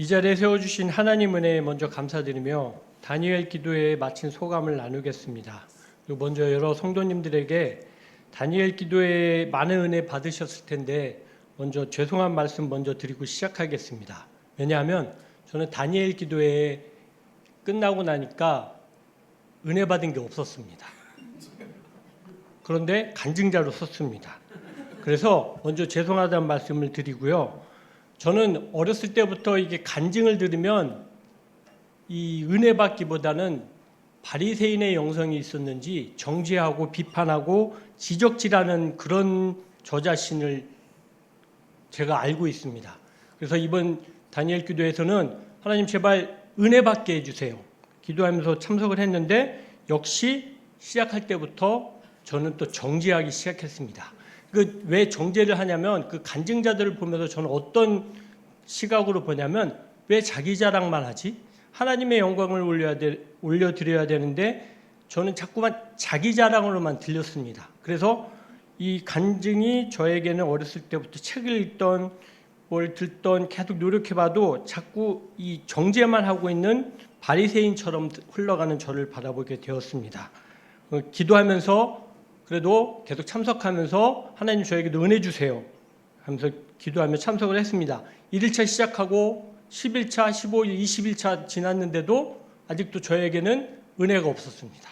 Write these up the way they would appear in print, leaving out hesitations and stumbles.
이 자리에 세워주신 하나님 은혜에 먼저 감사드리며 다니엘 기도회에 마친 소감을 나누겠습니다. 그리고 먼저 여러 성도님들에게 다니엘 기도회에 많은 은혜 받으셨을 텐데 먼저 죄송한 말씀 먼저 드리고 시작하겠습니다. 왜냐하면 저는 다니엘 기도회 끝나고 나니까 은혜 받은 게 없었습니다. 그런데 간증자로 썼습니다. 그래서 먼저 죄송하다는 말씀을 드리고요. 저는 어렸을 때부터 이게 간증을 들으면 이 은혜 받기보다는 바리새인의 영성이 있었는지 정죄하고 비판하고 지적질하는 그런 저 자신을 제가 알고 있습니다. 그래서 이번 다니엘 기도에서는 하나님 제발 은혜 받게 해주세요. 기도하면서 참석을 했는데 역시 시작할 때부터 저는 또 정죄하기 시작했습니다. 왜 정죄를 하냐면 그 간증자들을 보면서 저는 어떤 시각으로 보냐면 왜 자기 자랑만 하지? 하나님의 영광을 올려드려야 되는데 저는 자꾸만 자기 자랑으로만 들렸습니다. 그래서 이 간증이 저에게는 어렸을 때부터 책을 읽던 뭘 듣던 계속 노력해봐도 자꾸 이 정죄만 하고 있는 바리새인처럼 흘러가는 저를 바라보게 되었습니다. 기도하면서 그래도 계속 참석하면서 하나님 저에게도 은혜 주세요 하면서 기도하며 참석을 했습니다. 1일차 시작하고 11차, 15일, 20일차 지났는데도 아직도 저에게는 은혜가 없었습니다.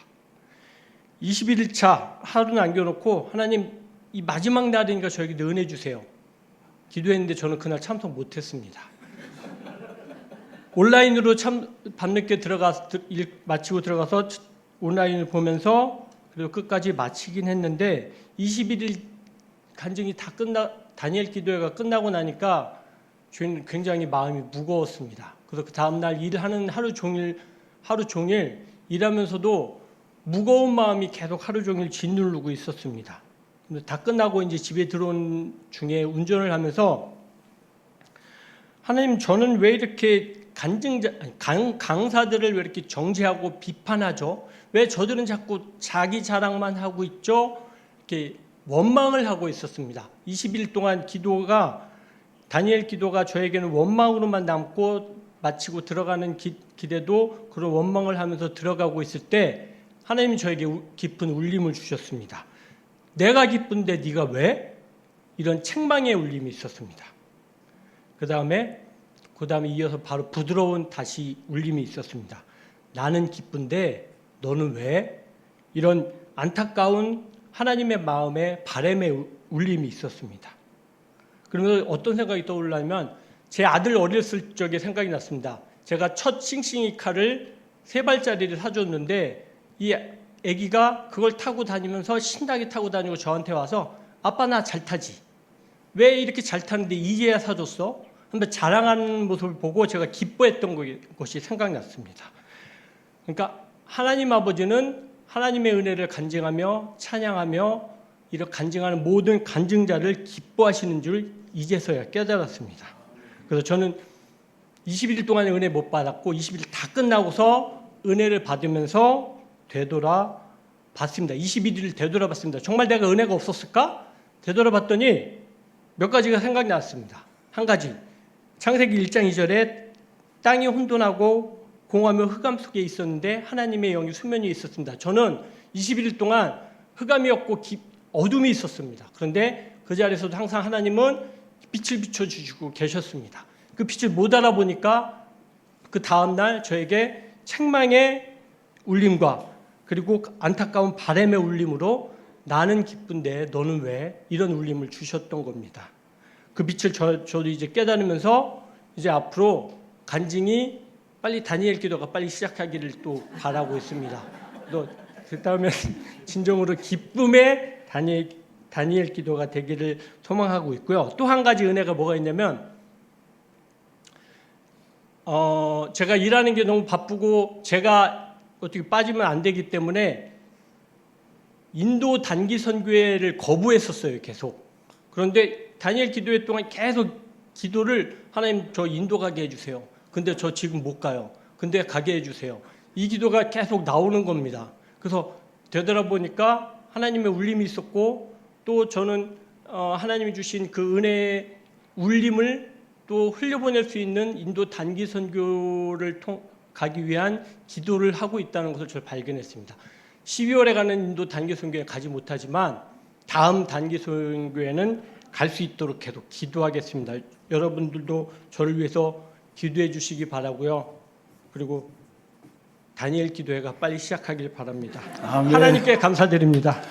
21일차 하루 남겨놓고 하나님 이 마지막 날이니까 저에게도 은혜 주세요. 기도했는데 저는 그날 참석 못했습니다. 온라인으로 밤늦게 마치고 들어가서 온라인을 보면서 그리고 끝까지 마치긴 했는데 21일 간증이 다 다니엘 기도회가 끝나고 나니까 저희는 굉장히 마음이 무거웠습니다. 그래서 그 다음날 일하는 하루 종일 일하면서도 무거운 마음이 계속 하루 종일 짓누르고 있었습니다. 다 끝나고 이제 집에 들어온 중에 운전을 하면서 하나님 저는 왜 이렇게 강사들을 왜 이렇게 정죄하고 비판하죠? 왜 저들은 자꾸 자기 자랑만 하고 있죠? 이렇게 원망을 하고 있었습니다. 20일 동안 다니엘 기도가 저에게는 원망으로만 남고 마치고 들어가는 기대도 그런 원망을 하면서 들어가고 있을 때 하나님이 저에게 깊은 울림을 주셨습니다. 내가 기쁜데 네가 왜? 이런 책망의 울림이 있었습니다. 그 다음에 이어서 바로 부드러운 다시 울림이 있었습니다. 나는 기쁜데 너는 왜? 이런 안타까운 하나님의 마음에 바람의 울림이 있었습니다. 그러면서 어떤 생각이 떠올라면 제 아들 어렸을 적에 생각이 났습니다. 제가 첫 싱싱이 칼을 3발짜리를 사줬는데 이 아기가 그걸 타고 다니면서 신나게 타고 다니고 저한테 와서 아빠 나 잘 타지? 왜 이렇게 잘 타는데 이제야 사줬어? 한번 자랑하는 모습을 보고 제가 기뻐했던 것이 생각났습니다. 그러니까 하나님 아버지는 하나님의 은혜를 간증하며 찬양하며 이렇게 간증하는 모든 간증자를 기뻐하시는 줄 이제서야 깨달았습니다. 그래서 저는 21일 동안의 은혜 못 받았고 20일 다 끝나고서 은혜를 받으면서 되돌아봤습니다. 21일을 되돌아봤습니다. 정말 내가 은혜가 없었을까? 되돌아봤더니 몇 가지가 생각이 났습니다. 한 가지, 창세기 1장 2절에 땅이 혼돈하고 공허하며 흑암 속에 있었는데 하나님의 영이 수면 위에 있었습니다. 저는 21일 동안 흑암이 없고 어둠이 있었습니다. 그런데 그 자리에서도 항상 하나님은 빛을 비춰주시고 계셨습니다. 그 빛을 못 알아보니까 그 다음날 저에게 책망의 울림과 그리고 안타까운 바람의 울림으로 나는 기쁜데 너는 왜? 이런 울림을 주셨던 겁니다. 그 빛을 저도 이제 깨달으면서 이제 앞으로 간증이 빨리 다니엘 기도가 빨리 시작하기를 또 바라고 있습니다. 또 그 다음에 진정으로 기쁨의 다니엘 기도가 되기를 소망하고 있고요. 또 한 가지 은혜가 뭐가 있냐면 제가 일하는 게 너무 바쁘고 제가 어떻게 빠지면 안 되기 때문에 인도 단기 선교회를 거부했었어요. 계속. 그런데 다니엘 기도회 동안 계속 기도를 하나님 저 인도 가게 해주세요. 근데 저 지금 못 가요. 근데 가게 해주세요. 이 기도가 계속 나오는 겁니다. 그래서 되돌아보니까 하나님의 울림이 있었고 또 저는 하나님이 주신 그 은혜의 울림을 또 흘려보낼 수 있는 인도 단기 선교를 가기 위한 기도를 하고 있다는 것을 저를 발견했습니다. 12월에 가는 인도 단기 선교에 가지 못하지만 다음 단기 선교에는 갈 수 있도록 계속 기도하겠습니다. 여러분들도 저를 위해서 기도해 주시기 바라고요. 그리고 다니엘 기도회가 빨리 시작하길 바랍니다. 아멘. 하나님께 감사드립니다.